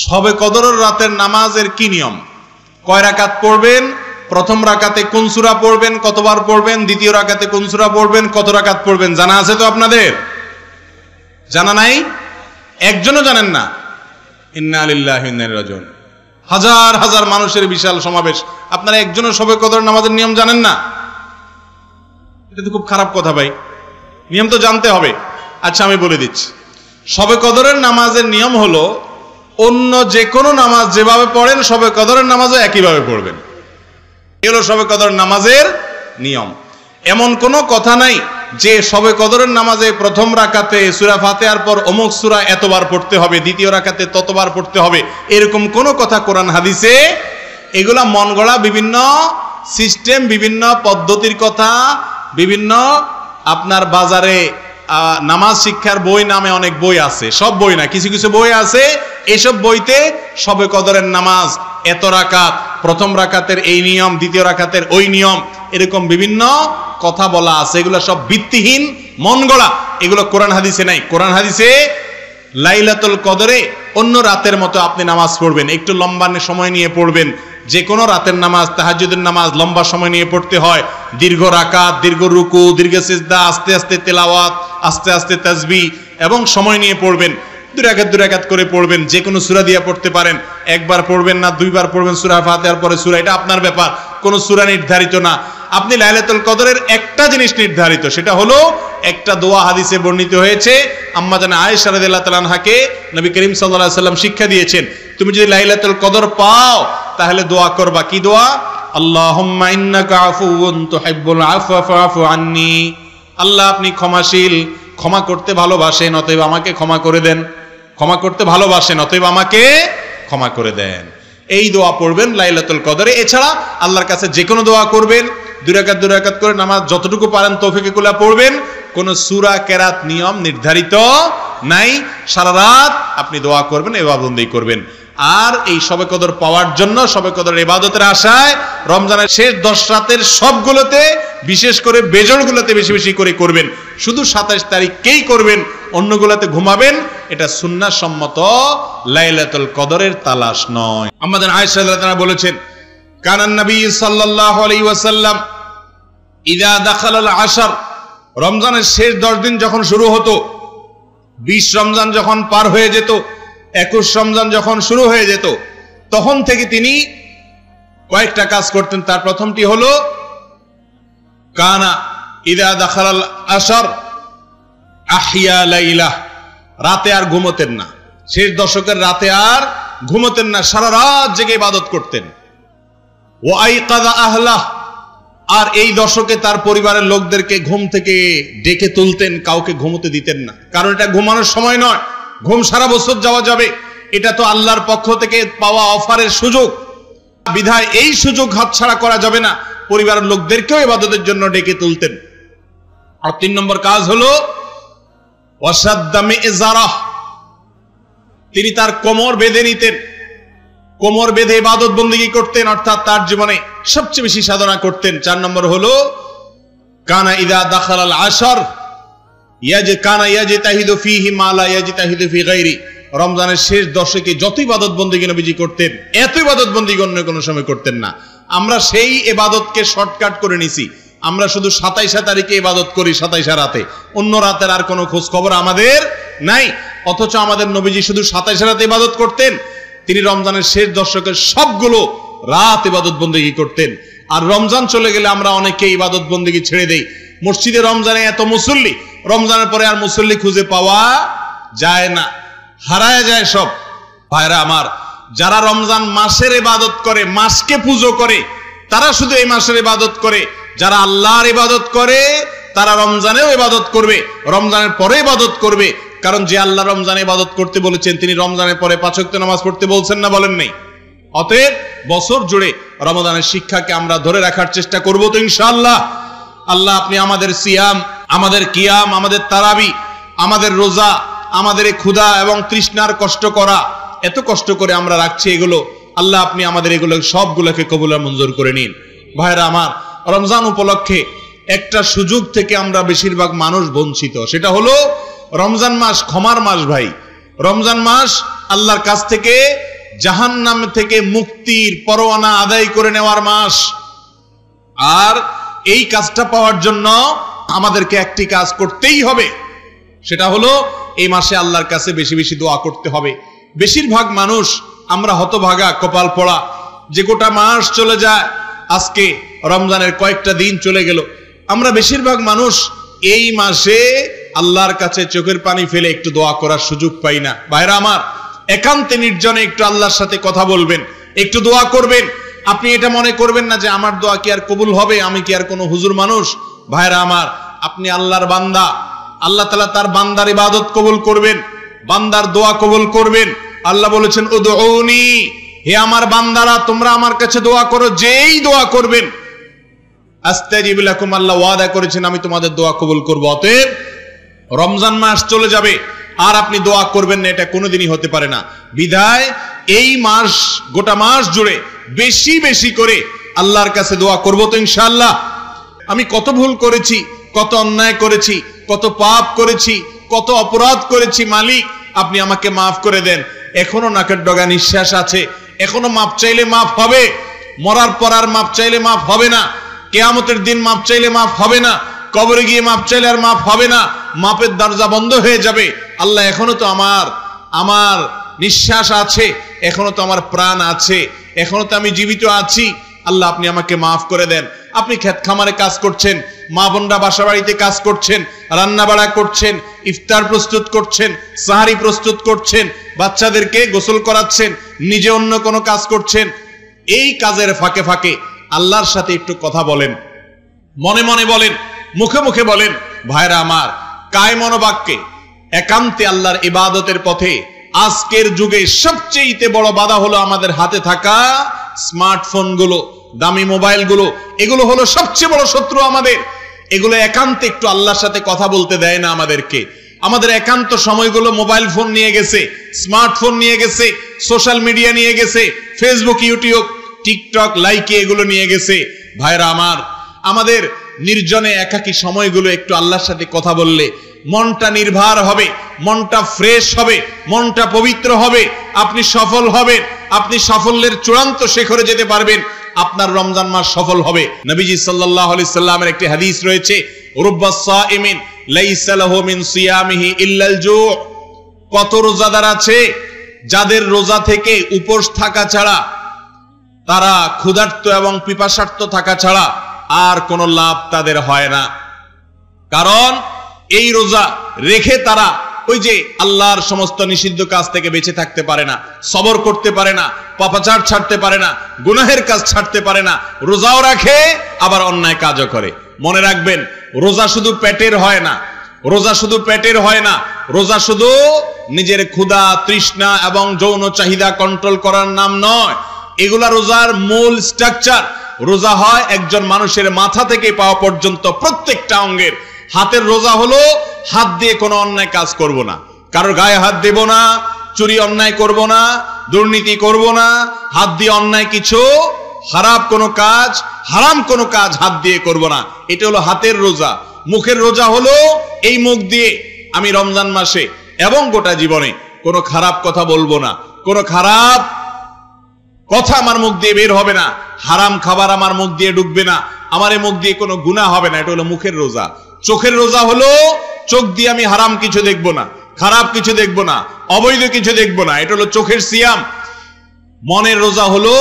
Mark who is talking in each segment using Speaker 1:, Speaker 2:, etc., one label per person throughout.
Speaker 1: শবে কদরের রাতের নামাজের কি নিয়ম? কয় রাকাত পড়বেন? প্রথম রাকাতে কোন সূরা পড়বেন, কতবার পড়বেন? দ্বিতীয় রাকাতে কোন সূরা পড়বেন, কত রাকাত পড়বেন? জানা আছে তো আপনাদের? জানা নাই? একজনও জানেন না? ইন্না লিল্লাহি ওয়া ইন্না ইলাইহি রাজিউন। হাজার হাজার মানুষের বিশাল সমাবেশ, আপনারা একজনও শবে কদর নামাজের নিয়ম জানেন না? এটা তো খুব খারাপ কথা ভাই, নিয়ম তো জানতে হবে। আচ্ছা আমি বলে দিচ্ছি, শবে কদরের নামাজের নিয়ম হলো অন্য যে কোনো নামাজ যেভাবে পড়েন শবে কদরের নামাজও একইভাবে পড়বেন। এগুলো শবে কদর নামাজের নিয়ম। এমন কোনো কথা নাই যে শবে কদরের নামাজে প্রথম রাকাতে সূরা ফাতিহার পর অমুক সূরা এতবার পড়তে হবে, দ্বিতীয় রাকাতে ততবার পড়তে হবে, এরকম কোনো কথা কোরআন হাদিসে। এগুলা মন গড়া বিভিন্ন সিস্টেম, বিভিন্ন পদ্ধতির কথা, বিভিন্ন আপনার বাজারে নামাজ শিক্ষার বই নামে অনেক বই আছে, সব বই না, কিছু কিছু বই আছে, এইসব বইতে শবে কদরের নামাজ এত রাকাত, প্রথম রাকাতের এই নিয়ম, দ্বিতীয় রাকাতের ওই নিয়ম, এরকম বিভিন্ন কথা বলা আছে। এগুলো সব ভিত্তিহীন, মন গড়া, এগুলো কোরআন হাদিসে নাই। কোরআন হাদিসে লাইলাতুল কদরে অন্য রাতের মতো আপনি নামাজ পড়বেন, একটু লম্বা সময় নিয়ে পড়বেন। যে কোনো রাতের নামাজ, তাহাজ্জুদের নামাজ লম্বা সময় নিয়ে পড়তে হয়, দীর্ঘ রাকাত, দীর্ঘ রুকু, দীর্ঘ সিজদা, আস্তে আস্তে তেলাওয়াত, আস্তে আস্তে তাসবিহ এবং সময় নিয়ে পড়বেন। দুই রাকাত করে পড়বেন। যে কোনো সূরা দিয়ে পড়তে পারেন, একবার পড়বেন না দুইবার পড়বেন, সূরা ফাতিহার পরে সূরা, এটা আপনার ব্যাপার, কোনো সূরা নির্ধারিত না। আপনি লাইলাতুল কদরের একটা জিনিস নির্ধারিত, সেটা হলো একটা দোয়া হাদিসে বর্ণিত হয়েছে। আম্মা জানা আয়েশা রাদিয়াল্লাহু তাআলা আনহাকে নবী করিম সাল্লাল্লাহু আলাইহি সাল্লাম শিক্ষা দিয়েছেন, তুমি যদি লাইলাতুল কদর পাও তাহলে দোয়া করবা। কি দোয়া? আল্লাহুম্মা ইন্নাকা আফুউন তুহিব্বুল আফওয়া ফাআফু আন্নী। আল্লাহ আপনি ক্ষমাশীল, ক্ষমা করতে ভালোবাসেন, অতএব আমাকে ক্ষমা করে দেন। ক্ষমা করতে ভালোবাসেন, অতএব আমাকে ক্ষমা করে দেন। এই দোয়া পড়বেন লাইলাতুল কদরে। এছাড়া আল্লাহর কাছে যে কোনো দোয়া করবেন, দুই রাকাত করে নামাজ যতটুকু পারেন তৌফিকে কুলা পড়বেন। কোন সূরা কেরাত নিয়ম নির্ধারিত নাই। সারা রাত আপনি দোয়া করবেন, ইবাদত করবেন। আর এই শবে কদর পাওয়ার জন্য, শবে কদরের ইবাদতের আশায় রমজানের শেষ 10 রাতের সবগুলোতে, বিশেষ করে বেজোড়গুলোতে বেশি বেশি করে করবেন। শুধু 27 তারিখকেই করবেন, অন্যগুলোতে ঘুমাবেন। এটা সুন্নাহ সম্মত লাইলাতুল কদরের তালাশ নয়। আমাদের আয়েশা রাদিয়াল্লাহু তাআলা বলেছেন, কানান নবী সাল্লাল্লাহু আলাইহি ওয়াসাল্লাম ইযা দাখালাল আশর, রমজানের শেষ 10 দিন যখন শুরু হতো, 20 রমজান যখন পার হয়ে যেত, 21 রমজান যখন শুরু হয়ে যেত, তখন থেকে তিনি কয়েকটা কাজ করতেন। তার প্রথমটি হলো কানা ইযা দাখালাল আশর আহইয়া লাইলা, রাতে আর ঘুমোতেন না। শেষ দশকের রাতে আর ঘুমোতেন না, সারা রাত জেগে ইবাদত করতেন। ওয়া আইকাযা আহলাহ, আর এই দশকে তার পরিবারের লোকদেরকে ঘুম থেকে ডেকে তুলতেন, কাউকে ঘুমোতে দিতেন না। কারণ এটা ঘুমানোর সময় নয়, ঘুম সারা বছর যাওয়া যাবে, এটা তো আল্লাহর পক্ষ থেকে পাওয়া অফারের সুযোগ, বিধায় এই সুযোগ হাতছাড়া করা যাবে না। পরিবারের লোকদেরকেও ইবাদতের জন্য ডেকে তুলতেন। আর 3 নম্বর কাজ হলো ওয়াসাদ্দা মিযজারাহ, তিনি তার কোমর বেঁধে নিতেন, কোমর বেঁধে ইবাদত বন্দেগী করতেন, অর্থাৎ তার জীবনে সবচেয়ে বেশি সাধনা করতেন। 4 নম্বর হলো কানা ইযা দাখালাল আশর কানা ইয়াজতাহিদু ফীহি মা লা ইয়াজতাহিদু ফী গায়রি, রমজানের শেষ দশকে যত ইবাদত বন্দেগী নবীজি করতেন, এত ইবাদত বন্দেগী অন্য কোনো সময় করতেন না। আমরা সেই ইবাদতকে শর্টকাট করে নিছি, আমরা শুধু 27 তারিখে ইবাদত করি, 27 রাতে, অন্য রাতের আর কোনো খোঁজ খবর আমাদের নাই। অথচ আমাদের নবীজি শুধু 27 রাতে ইবাদত করতেন। তিনি রমজানের শেষ দশকের সবগুলো রাত ইবাদত বন্দেগী করতেন। আর রমজান চলে গেলে আমরা অনেকে ইবাদত বন্দেগী ছেড়ে দেই। মসজিদে রমজানে এত মুসল্লি, রমজানের পরে আর মুসল্লি খুঁজে পাওয়া যায় না, হারায় যায় সব। ভাইরা আমার, যারা রমজান মাসের ইবাদত করে, মাসকে পুজো করে, তারা শুধু এই মাসের ইবাদত করে। যারা আল্লাহর ইবাদত করে তারা রমজানেও ইবাদত করবে, রমজানের পরে ইবাদত করবে। কারণ যে আল্লাহ রমজানে ইবাদত করতে বলেছেন, তিনি রমজানের পরে 5 ওয়াক্ত নামাজ পড়তে বলছেন না, বলেন নাই? অতএব বছর জুড়ে রমাদানের শিক্ষাকে আমরা ধরে রাখার চেষ্টা করব তো ইনশাআল্লাহ। আল্লাহ আপনি আমাদের সিয়াম, আমাদের কিয়াম, আমাদের তারাবি, আমাদের রোজা, আমাদের ক্ষুধা এবং তৃষ্ণার কষ্ট করা, এত কষ্ট করে আমরা রাখছি এগুলো, আল্লাহ আপনি আমাদের এগুলো সবগুলোকে কবুল আর মঞ্জুর করে নিন। ভাইরা আমার, রমজান উপলক্ষে একটা সুযোগ থেকে আমরা বেশিরভাগ মানুষ বঞ্চিত, সেটা হলো রমজান মাস ক্ষমার মাস। ভাই, রমজান মাস আল্লাহর কাছ থেকে জাহান্নাম থেকে মুক্তির পরোয়ানা আদায় করে নেওয়ার মাস। আর এই কাজটা পাওয়ার জন্য আমাদেরকে একটি কাজ করতেই হবে, সেটা হলো এই মাসে আল্লাহর কাছে বেশি বেশি দোয়া করতে হবে। বেশিরভাগ মানুষ আমরা হতভাগা, কপাল পড়া, যে গোটা মাস চলে যায়, আজকে রমজানের কয়েকটা দিন চলে গেল, আমরা বেশিরভাগ মানুষ এই মাসে আল্লাহর কাছে চোখের পানি ফেলে একটু দোয়া করার সুযোগ পাই না। ভাইরা আমার, একান্তে নির্জনে একটু আল্লাহর সাথে কথা বলবেন, একটু দোয়া করবেন। আপনি এটা মনে করবেন না যে আমার দোয়া কি আর কবুল হবে, আমি কি আর কোনো হুজুর মানুষ। ভাইরা আমার, আপনি আল্লাহর বান্দা, আল্লাহ তাআলা তার বান্দার ইবাদত কবুল করবেন, বান্দার দোয়া কবুল করবেন। আল্লাহ বলেছেন উদউনি, হে আমার বান্দারা তোমরা আমার কাছে দোয়া করো, যেই দোয়া করবেন আস্তাজিব লাকুম, আল্লাহ ওয়াদা করেছেন আমি তোমাদের দোয়া কবুল করব। অতএব রমজান মাস চলে যাবে আর আপনি দোয়া করবেন না, এটা কোনোদিনই হতে পারে না। বিধায় এই মাস, গোটা মাস জুড়ে বেশি বেশি করে আল্লাহর কাছে দোয়া করব তো ইনশাআল্লাহ। আমি কত ভুল করেছি, কত অন্যায় করেছি, কত পাপ করেছি, কত অপরাধ করেছি, মালিক আপনি আমাকে মাফ করে দেন। এখনো নাকের ডগা নিঃশ্বাস আছে, এখনো মাপ চাইলে মাফ হবে, মরার পর আর মাপ চাইলে মাফ হবে না, কিয়ামতের দিন মাপ চাইলে মাফ হবে না, কবরে গিয়ে মাপ চাইলে আর মাফ হবে না, মাপের দরজা বন্ধ হয়ে যাবে। আল্লাহ এখনো তো আমার নিঃশ্বাস আছে, এখনো তো আমার প্রাণ আছে, এখনো তো আমি জীবিত আছি। আল্লাহ আপনি আমাকে মাফ করে দেন। আপনি ক্ষেত খামারে কাজ করছেন, মা বোনরা বাসা বাড়িতে কাজ করছেন, রান্না বাড়া করছেন, ইফতার প্রস্তুত করছেন, সাহারি প্রস্তুত করছেন, বাচ্চাদেরকে গোসল করাচ্ছেন, নিজে অন্য কোনো কাজ করছেন। এই কাজের ফাঁকে ফাঁকে আল্লাহর সাথে একটু কথা বলেন, মনে মনে বলেন, মুখে মুখে বলেন। ভাইরা আমার, কায় মনোবাক্যে একান্তে আল্লাহর ইবাদতের পথে আজকের যুগে সবচেয়ে বড় বাধা হলো আমাদের হাতে থাকা স্মার্টফোন গুলো, দামি মোবাইল গুলো। এগুলো হলো সবচেয়ে বড় শত্রু আমাদের। এগুলো একান্তে একটু আল্লাহর সাথে কথা বলতে দেয় না আমাদেরকে। আমাদের একান্ত সময়গুলো মোবাইল ফোন নিয়ে গেছে, স্মার্টফোন নিয়ে গেছে, সোশ্যাল মিডিয়া নিয়ে গেছে, ফেসবুক, ইউটিউব, টিকটক, লাইকে এগুলো নিয়ে গেছে। ভাইরা আমার, আমাদের নির্জনে একাকী সময়গুলো একটু আল্লাহর সাথে কথা বললে মনটা নির্ভার হবে, মনটা ফ্রেশ হবে, মনটা পবিত্র হবে, আপনি সফল হবেন, আপনি সাফল্যের চূড়ান্ত শিখরে যেতে পারবেন, আপনার রমজান মাস সফল হবে। নবীজি সাল্লাল্লাহু আলাইহি সাল্লামের একটি হাদিস রয়েছে, রুব্বাস সাইমিন লাইসা লাহু মিন সিয়ামিহি ইল্লাল জু'। কত রোজাদার আছে যাদের রোজা থেকে উপোস থাকা ছাড়া, তারা ক্ষুধার্ত এবং পিপাসার্ত থাকা ছাড়া আর কোনো লাভ তাদের হয় না। কারণ এই রোজা রেখে তারা ওই যে আল্লাহর সমস্ত নিষিদ্ধ কাজ থেকে বেঁচে থাকতে পারে না, সবর করতে পারে না, পাপাচার ছাড়তে পারে না, গুনাহের কাজ ছাড়তে পারে না। রোজাও রাখে আবার অন্যায় কাজও করে। মনে রাখবেন, রোজা শুধু পেটের হয় না, রোজা শুধু পেটের হয় না, রোজা শুধু নিজের ক্ষুধা, তৃষ্ণা এবং যৌন চাহিদা কন্ট্রোল করার নাম নয়। এগুলা রোজার মূল স্ট্রাকচার। রোজা হয় একজন মানুষের মাথা থেকে পাওয়া পর্যন্ত প্রত্যেকটা অঙ্গের। হাতের রোজা হলো হাত দিয়ে কোনো অন্যায় কাজ করব না, কারোর গায়ে হাত দেব না, চুরি অন্যায় করব না, দুর্নীতি করব না, হাত দিয়ে অন্যায় কিছু খারাপ কোনো কাজ, হারাম কোনো কাজ হাত দিয়ে করব না। এটা হলো হাতের রোজা। মুখের রোজা হলো এই মুখ দিয়ে আমি রমজান মাসে এবং গোটা জীবনে কোনো খারাপ কথা বলবো না, কোনো খারাপ কথা আমার মুখ দিয়ে বের হবে না, হারাম খাবার আমার মুখ দিয়ে ঢুকবে না, আমার এই মুখ দিয়ে কোনো গুনাহ হবে না। এটা হলো মুখের রোজা। চোখের রোজা হলো চোখ দিয়ে আমি হারাম কিছু দেখবো না, খারাপ কিছু দেখবো না, অবৈধ কিছু দেখবো না। এটা হলো চোখের সিয়াম। মনের রোজা হলো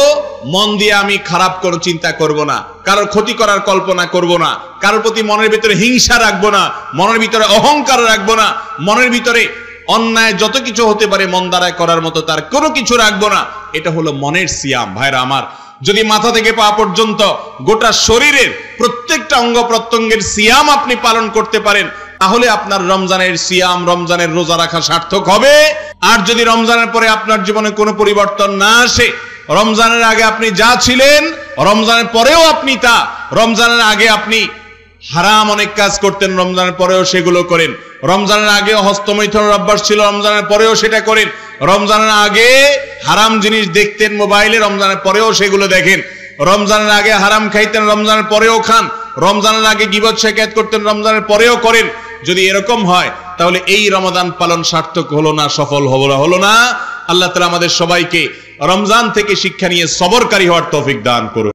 Speaker 1: মন দিয়ে আমি খারাপ কোনো চিন্তা করব না, কারোর ক্ষতি করার কল্পনা করব না, কারোর প্রতি মনের ভিতরে হিংসা রাখবো না, মনের ভিতরে অহংকার রাখবো না, মনের ভিতরে অন্যায় যত কিছু হতে পারে মন দ্বারা করার মতো তার কোনো কিছু রাখবো না। এটা হলো মনের সিয়াম। ভাইরা আমার, যদি মাথা থেকে পা পর্যন্ত গোটা শরীরের প্রত্যেকটা অঙ্গ প্রত্যঙ্গের সিয়াম আপনি পালন করতে পারেন, তাহলে আপনার রমজানের সিয়াম, রমজানের রোজা রাখা সার্থক হবে। আর যদি রমজানের পরে আপনার জীবনে কোনো পরিবর্তন না আসে, রমজানের আগে আপনি যা ছিলেন রমজানের পরেও আপনি তা, রমজানের আগে আপনি হারাম অনেক কাজ করতেন, রমজানের পরেও সেগুলো করেন, রমজানের আগেও হস্তমৈথুনের অভ্যাস ছিল, রমজানের পরেও সেটা করেন, রমজানের আগে হারাম জিনিস দেখতেন মোবাইলে, রমজানের পরেও সেগুলো দেখেন, রমজানের আগে হারাম খাইতেন, রমজানের পরেও খান, রমজানের আগে গীবত শিকায়ত করতেন, রমজানের পরেও করেন, যদি এরকম হয় তাহলে এই রমাদান পালন সার্থক হলো না, সফল হলো না। আল্লাহ তাআলা আমাদের সবাইকে রমজান থেকে শিক্ষা নিয়ে সবরকারী হওয়ার তৌফিক দান করুন।